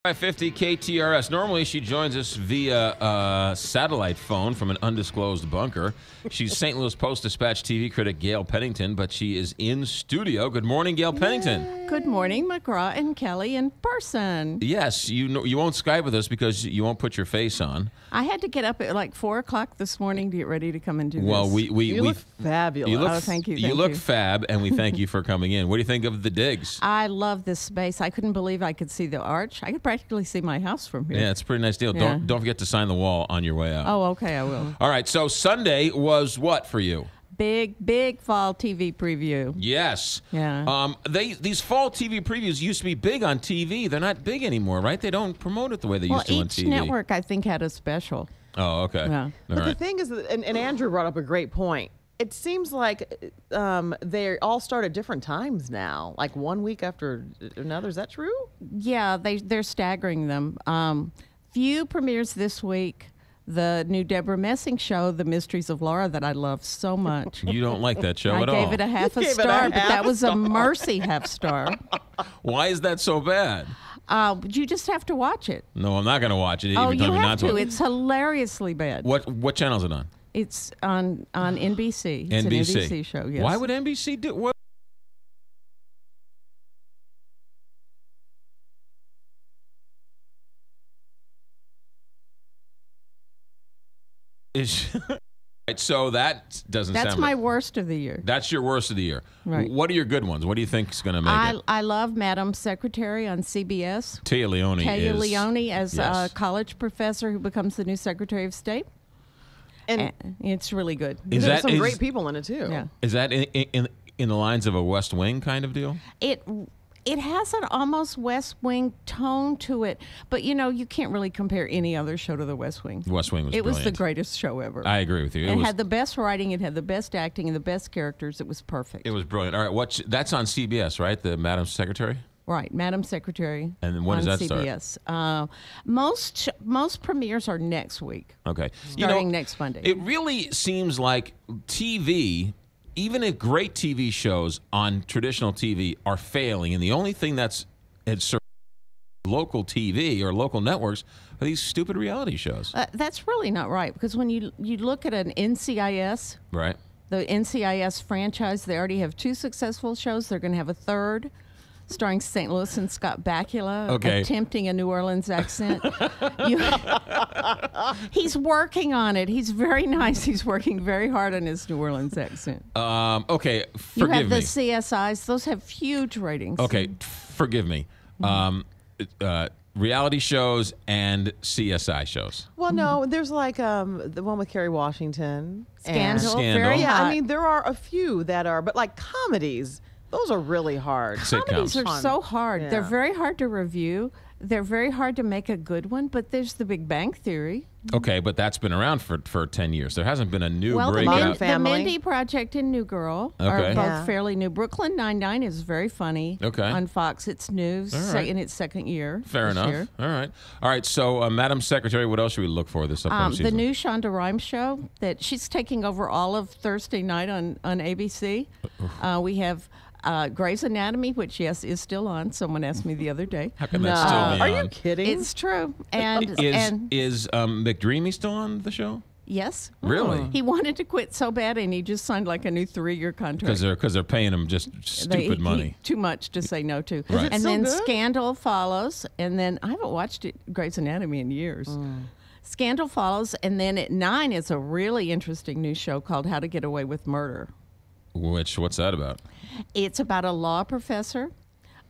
550 KTRS. Normally, she joins us via satellite phone from an undisclosed bunker. She's St. Louis Post-Dispatch TV critic Gail Pennington, but she is in studio. Good morning, Gail Pennington. Good morning, McGraw and Kelly in person. Yes, you won't Skype with us because you won't put your face on. I had to get up at like 4 o'clock this morning to get ready to come and do Well, this. you look fabulous. Thank you. You look fab, and we thank you for coming in. What do you think of the digs? I love this space. I couldn't believe I could see the arch. I could practically see my house from here. Yeah, it's a pretty nice deal. Yeah. Don't forget to sign the wall on your way out. Oh, okay, I will. All right, so Sunday was what for you? Big fall TV preview. Yes. Yeah. These fall TV previews used to be big on TV. They're not big anymore, right? They don't promote it the way they used to on TV. Each network, I think, had a special. Oh, okay. Yeah. All But the right. thing is, and Andrew brought up a great point. It seems like they all start at different times now, like 1 week after another. Is that true? Yeah, they're staggering them. Few premieres this week. The new Deborah Messing show, The Mysteries of Laura, that I love so much. You don't like that show I at all. gave it a half a gave it a star, but half that a was a star. mercy half star. Why is that so bad? You just have to watch it. No, I'm not going to watch it. Oh, Even you told me have not to. watch it. It's hilariously bad. What channel is it on? It's on NBC. It's NBC. an NBC show, yes. Why would NBC do what? Right, so that doesn't That's sound my right. worst of the year. That's your worst of the year. Right. What are your good ones? What do you think is going to make it? I love Madam Secretary on CBS. Taya Leone Taya is... Leone as yes. a college professor who becomes the new Secretary of State. And It's really good. Is there's that- some great people in it too. Yeah. Is that in the lines of a West Wing kind of deal? It has an almost West Wing tone to it, but you can't really compare any other show to the West Wing. West Wing was It was the brilliant. greatest show ever. I agree with you. It had the best writing, it had the best acting, and the best characters. It was perfect. It was brilliant. All right, that's on CBS, right? The Madam Secretary? Right, Madam Secretary. And when on does that start? CBS. Most premieres are next week. Okay. Starting next Monday. It really seems like TV, even if great TV shows on traditional TV are failing, and the only thing that's local TV or local networks are these stupid reality shows. That's really not right, because when you look at an NCIS, Right. the NCIS franchise, they already have 2 successful shows. They're going to have a third, starring St. Louis and Scott Bakula, Okay. attempting a New Orleans accent. He's working on it. He's very nice. He's working very hard on his New Orleans accent. Okay, You forgive have the me. CSIs. Those have huge ratings. Okay, forgive me. Reality shows and CSI shows. Well, no, there's like the one with Kerry Washington. and- Scandal. Scandal. Very Yeah, hot. I mean there are a few that are, but like comedies, those are really hard. Comedies are Fun. so hard. They're Yeah. very hard to review. They're very hard to make a good one, but there's The Big Bang Theory. Okay, but that's been around for 10 years. There hasn't been a new Well, the, breakout. Family. Mindy Project and New Girl Okay. are both Yeah. fairly new. Brooklyn Nine-Nine is very funny. Okay. On Fox, it's new, All right. in its second year. Fair this enough. year. All right. So, Madam Secretary, what else should we look for this upcoming The season? new Shonda Rhimes show that she's taking over all of Thursday night on ABC. We have Grey's Anatomy, which yes is still on. Someone asked me the other day. How can No, that still be are on? you kidding? It's true, and Is McDreamy still on the show? yes, Really? he wanted to quit so bad, and he just signed like a new 3-year contract. Because they're paying him just stupid money. Too much to say no to. Right. Is it And so then good? Scandal follows, and then I haven't watched Grey's Anatomy in years. Scandal follows, and then at 9 is a really interesting new show called How to Get Away with Murder. What's that about? It's about a law professor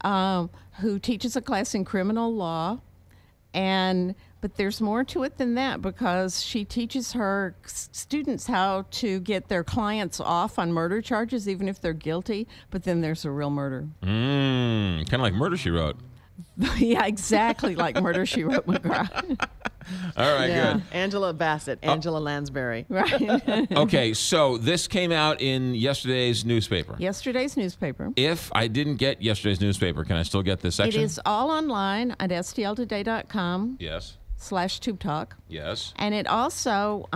who teaches a class in criminal law, but there's more to it than that, because she teaches her students how to get their clients off on murder charges, even if they're guilty. But then there's a real murder. Kind of like Murder, She Wrote. Yeah, exactly like Murder, She Wrote, McGraw. All right, yeah. good. Angela Bassett, Angela Lansbury. Right. Okay, so this came out in yesterday's newspaper. Yesterday's newspaper. If I didn't get yesterday's newspaper, can I still get this It section? is all online at stltoday.com Yes. /Tube Talk. Yes. And it also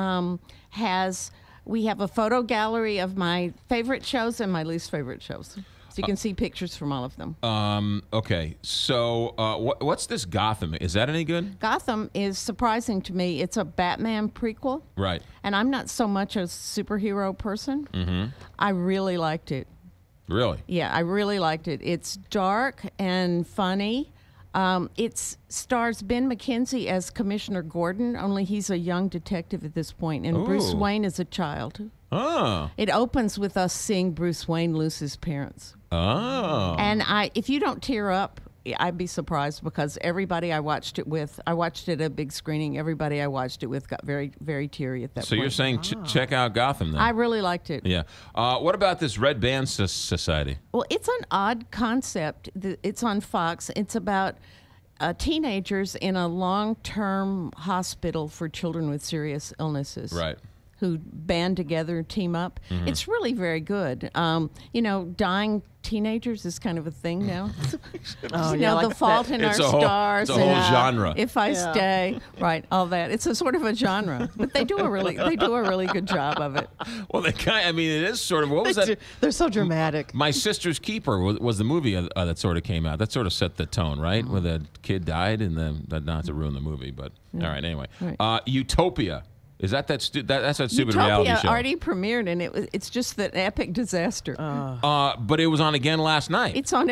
we have a photo gallery of my favorite shows and my least favorite shows. So you can see pictures from all of them. Okay. So what's this Gotham? Is that any good? Gotham is surprising to me. It's a Batman prequel. Right. And I'm not so much a superhero person. Mm-hmm. I really liked it. Really? Yeah, I really liked it. It's dark and funny. It stars Ben McKenzie as Commissioner Gordon, only he's a young detective at this point, and Bruce Ooh. Wayne is a child. Oh. It opens with us seeing Bruce Wayne lose his parents. Oh. And if you don't tear up, I'd be surprised, because everybody I watched it at a big screening. Everybody I watched it with got very, very teary at that point. So you're saying check out Gotham then? I really liked it. Yeah. What about this Red Band Society? Well, it's an odd concept. It's on Fox. It's about teenagers in a long-term hospital for children with serious illnesses. Right. Who band together, team up. Mm-hmm. It's really very good. Dying teenagers is kind of a thing now. Like The Fault in Our Stars. It's a whole genre. If I Stay, right? All that. It's a sort of a genre, but they do a really good job of it. Well, it is sort of. What was that? They're so dramatic. My Sister's Keeper was the movie that sort of came out. That sort of set the tone, right? Where the kid died, and then not to ruin the movie, but all right. Anyway, right. Utopia. Is that's that stupid Utopia reality show? already premiered, and it's just an epic disaster. But it was on again last night. It's on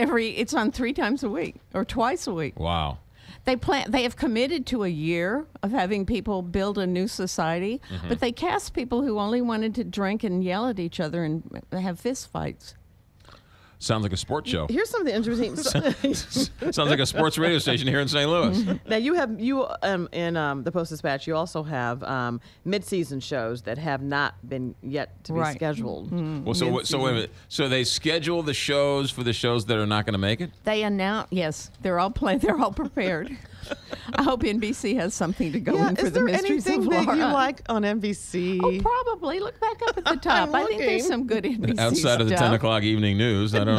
3 times a week or twice a week. Wow. They have committed to a year of having people build a new society, but they cast people who only wanted to drink and yell at each other and have fist fights. Sounds like a sports show. Here's something interesting. Sounds like a sports radio station here in St. Louis. Now you in the Post-Dispatch, you also have mid-season shows that have not been yet to be scheduled. Mm-hmm. Well, so wait a minute. So they schedule the shows for the shows that are not going to make it? They announce, yes, they're all prepared. I hope NBC has something to go in for the Mysteries of Laura. Is there anything that you like on NBC? Oh, probably. Look back up at the top. I think there's some good NBC outside of the stuff. 10 o'clock evening news. I don't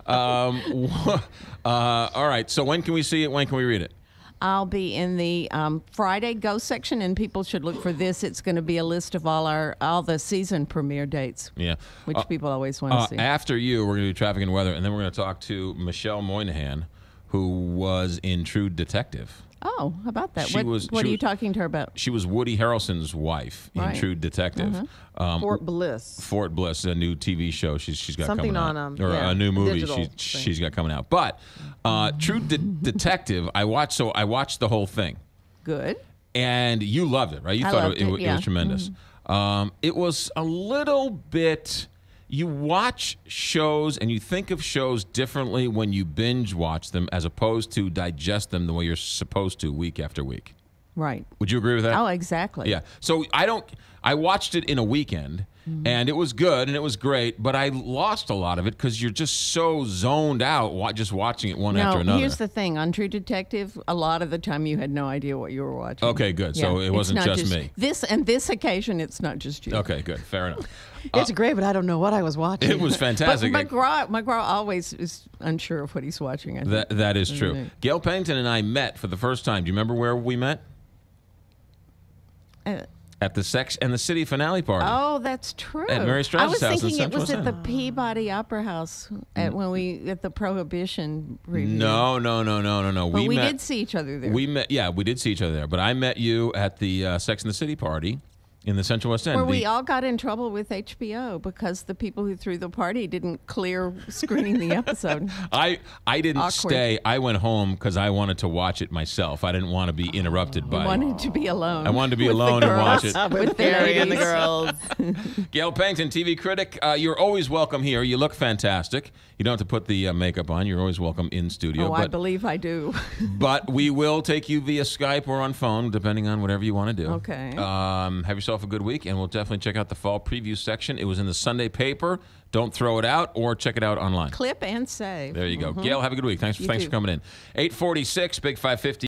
know. All right. So when can we see it? When can we read it? I'll be in the Friday Go section, and people should look for this. It's going to be a list of all the season premiere dates. Yeah, which people always want to see. After you, we're going to do traffic and weather, and then we're going to talk to Michelle Moynihan, who was in True Detective. Oh, how about that? What are you talking to her about? She was Woody Harrelson's wife in True Detective. Fort Bliss. Fort Bliss, a new TV show she's got something coming on out. Or a new movie she's got coming out. But True Detective, I watched the whole thing. Good. And you loved it, right? You thought it was tremendous. Mm-hmm. It was a little bit... You watch shows and you think of shows differently when you binge watch them as opposed to digest them the way you're supposed to week after week. Right. Would you agree with that? Oh, exactly. Yeah. So I watched it in a weekend, and it was good and it was great, but I lost a lot of it because you're just so zoned out just watching it one after another. Here's the thing. On True Detective, a lot of the time you had no idea what you were watching. Okay, good. Yeah. So it wasn't just me. This occasion, it's not just you. Okay, good. Fair enough. It's great, but I don't know what I was watching. It was fantastic. But McGraw always is unsure of what he's watching. I think. That is true. Gail Pennington and I met for the first time. Do you remember where we met? At the Sex and the City finale party. Oh, that's true. At Mary Strauss's house. I was thinking it was at the Peabody Opera House at the Prohibition review. No. But we did see each other there. We did see each other there. But I met you at the Sex and the City party in the Central West End. Where we all got in trouble with HBO because the people who threw the party didn't clear screening the episode. I didn't stay. I went home because I wanted to watch it myself. I didn't want to be interrupted by. I wanted to be alone. I wanted to be alone and watch it. With Gary and the girls. Gail Pennington, TV critic. You're always welcome here. You look fantastic. You don't have to put the makeup on. You're always welcome in studio. I believe I do. But we will take you via Skype or on phone, depending on whatever you want to do. Okay. Have yourself a good week, and we'll definitely check out the fall preview section. It was in the Sunday paper. Don't throw it out, or check it out online. Clip and save. There you go. Gail, have a good week. Thanks for coming in. 8:46, Big 550.